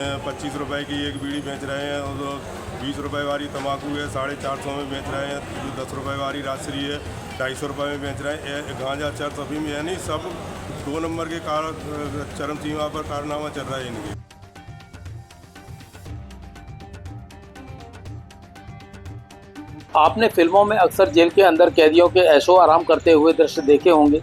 ₹25 की एक बीड़ी बेच रहे हैं और 20 रुपये वाली तम्बाकू है, 450 में बेच रहे हैं। 10 रुपये वाली राजश्री है, 250 रुपये में बेच रहे हैं। गांजा, चरस, अफीम यानी सब 2 नंबर के चरम सीमा पर कारनामा चल रहा है इनके। आपने फिल्मों में अक्सर जेल के अंदर कैदियों के ऐशो आराम करते हुए दृश्य देखे होंगे।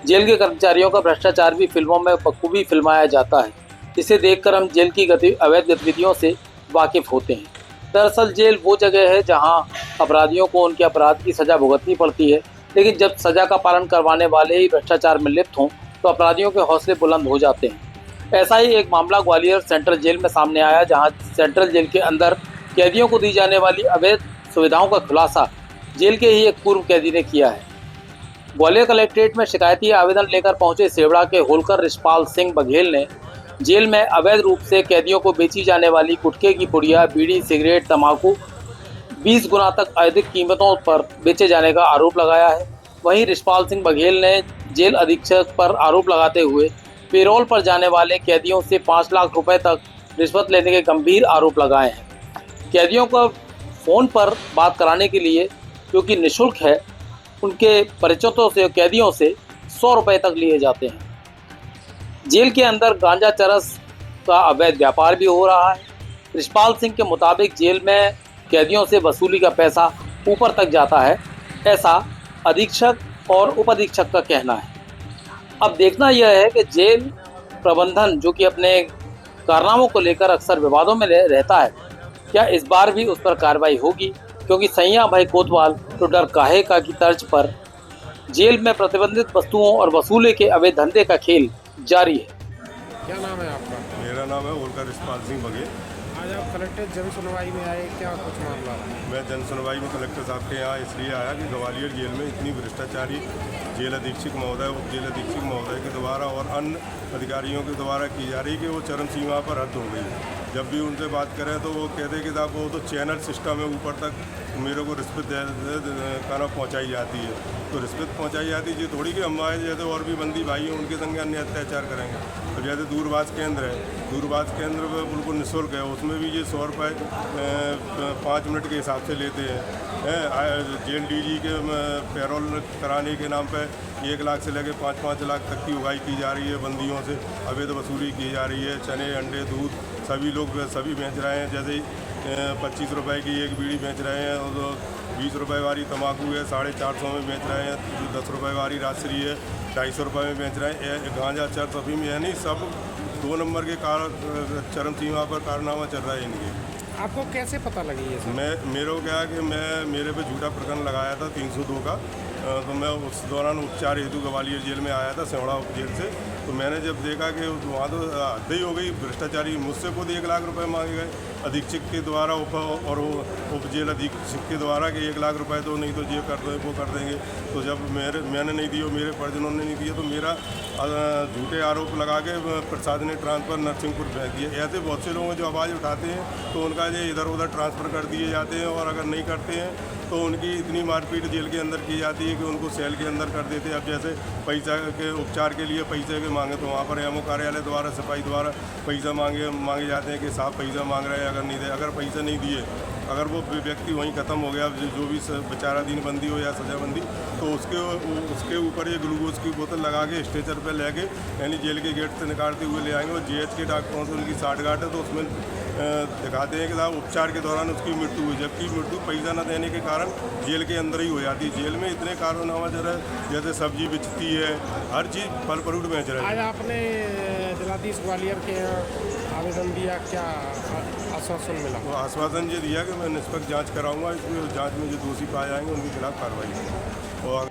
जेल के कर्मचारियों का भ्रष्टाचार भी फिल्मों में बखूबी फिल्माया जाता है। इसे देखकर हम जेल की अवैध गतिविधियों से वाकिफ होते हैं। दरअसल जेल वो जगह है जहां अपराधियों को उनके अपराध की सज़ा भुगतनी पड़ती है, लेकिन जब सज़ा का पालन करवाने वाले ही भ्रष्टाचार में लिप्त हों तो अपराधियों के हौसले बुलंद हो जाते हैं। ऐसा ही एक मामला ग्वालियर सेंट्रल जेल में सामने आया, जहाँ सेंट्रल जेल के अंदर कैदियों को दी जाने वाली अवैध सुविधाओं का खुलासा जेल के ही एक पूर्व कैदी ने किया है। ग्वालियर कलेक्ट्रेट में शिकायती आवेदन लेकर पहुंचे सेवड़ा के होलकर रिशपाल सिंह बघेल ने जेल में अवैध रूप से कैदियों को बेची जाने वाली गुटखे की पुड़िया, बीड़ी, सिगरेट, तंबाकू 20 गुना तक अधिक कीमतों पर बेचे जाने का आरोप लगाया है। वहीं रिशपाल सिंह बघेल ने जेल अधीक्षक पर आरोप लगाते हुए पेरोल पर जाने वाले कैदियों से 5 लाख रुपए तक रिश्वत लेने के गंभीर आरोप लगाए हैं। कैदियों को फ़ोन पर बात कराने के लिए, जो कि निःशुल्क है, उनके परिचितों से कैदियों से 100 रुपये तक लिए जाते हैं। जेल के अंदर गांजा, चरस का अवैध व्यापार भी हो रहा है। रिशपाल सिंह के मुताबिक जेल में कैदियों से वसूली का पैसा ऊपर तक जाता है, ऐसा अधीक्षक और उप अधीक्षक का कहना है। अब देखना यह है कि जेल प्रबंधन, जो कि अपने कारनामों को लेकर अक्सर विवादों में रहता है, क्या इस बार भी उस पर कार्रवाई होगी, क्योंकि सैया भाई कोतवाल तो डर काहे का की तर्ज पर जेल में प्रतिबंधित वस्तुओं और वसूले के अवैध धंधे का खेल जारी है। क्या नाम है आपका? मेरा नाम है होलकर रिशपाल सिंह बघेल। आज आप कलेक्टर जन सुनवाई में आए, क्या कुछ मामला? मैं जन सुनवाई में कलेक्टर साहब के यहाँ इसलिए आया कि ग्वालियर जेल में इतनी भ्रष्टाचारी जेल अधीक्षक महोदय, उप जेल अधीक्षक महोदय के द्वारा और अन्य अधिकारियों के द्वारा की जा रही कि वो चरम सीमा पर हद हो गई है। जब भी उनसे बात करें तो वो कहते कि साहब वो तो चैनल सिस्टम है, ऊपर तक मेरे को रिश्वत खाना पहुँचाई जाती है। तो रिश्वत पहुँचाई जाती है, ये थोड़ी कि हम आए जैसे और भी बंदी भाई हैं उनके संग अन्य अत्याचार करेंगे। तो जैसे दूरभाष केंद्र है, दूरभाष केंद्र बिल्कुल निःशुल्क है, उसमें भी ये 100 रुपये 5 मिनट के हिसाब से लेते हैं। जेल डीजी के पैरोल कराने के नाम पे 1 लाख से लेकर 5-5 लाख तक की उगाई की जा रही है बंदियों से, अवैध वसूली की जा रही है। चने, अंडे, दूध सभी लोग सभी बेच रहे हैं। जैसे 25 रुपये की एक बीड़ी बेच रहे हैं और 20 रुपये वाली तम्बाकू है, 450 में बेच रहे हैं। 10 रुपये वाली राजश्री है, 250 रुपये में बेच रहे हैं। गांजा, चरस, अफीम यानी सब 2 नंबर के चरम सीमा पर कारनामा चल रहा है इनके। आपको कैसे पता लगी ये सब? मेरे को क्या है कि मेरे पे झूठा प्रकरण लगाया था 302 का। तो मैं उस दौरान उपचार हेतु ग्वालियर जेल में आया था, सेवड़ा उप जेल से। तो मैंने जब देखा कि वहाँ तो हद ही हो गई, भ्रष्टाचारी मुझसे खुद 1 लाख रुपए मांगे गए अधीक्षक के द्वारा और उप जेल अधीक्षक के द्वारा कि 1 लाख रुपए तो नहीं तो ये कर दो, वो कर देंगे। तो जब मैंने नहीं दिए, मेरे परिजनों ने नहीं दिए, तो मेरा झूठे आरोप लगा के प्रसाद ने ट्रांसफ़र नरसिंहपुर भेज दिए। ऐसे बहुत से लोग जो आवाज़ उठाते हैं तो उनका ये इधर उधर ट्रांसफ़र कर दिए जाते हैं, और अगर नहीं करते हैं तो उनकी इतनी मारपीट जेल के अंदर की जाती है कि उनको सेल के अंदर कर देते हैं। अब जैसे पैसा के उपचार के लिए पैसे के मांगे तो वहाँ पर एमओ कार्यालय द्वारा, सिपाही द्वारा पैसा मांगे जाते हैं कि साहब पैसा मांग रहे हैं, अगर नहीं दे, अगर पैसा नहीं दिए, अगर वो व्यक्ति वहीं ख़त्म हो गया, जो भी बेचारा दीनबंदी हो या सजाबंदी, तो उसके ऊपर ये ग्लूकोज की बोतल लगा के स्ट्रेचर पर ले के यानी जेल के गेट से निकालते हुए ले आएंगे। और जीएच के डॉक्टरों से उनकी साठगांठ है, तो उसमें दिखाते हैं कि साहब उपचार के दौरान उसकी मृत्यु हुई, जबकि मृत्यु पैसा न देने के कारण जेल के अंदर ही हो जाती है। जेल में इतने कारनामा जरा जैसे सब्जी बेचती है, हर चीज़ फल फ्रूट बेच रहे हैं। आज आपने जिलाधीश ग्वालियर के आवेदन दिया, क्या आश्वासन मिला? तो आश्वासन ये दिया कि मैं निष्पक्ष जांच कराऊंगा, इसमें जांच में जो दोषी पाए जाएंगे उनके खिलाफ कार्रवाई करूँगा। और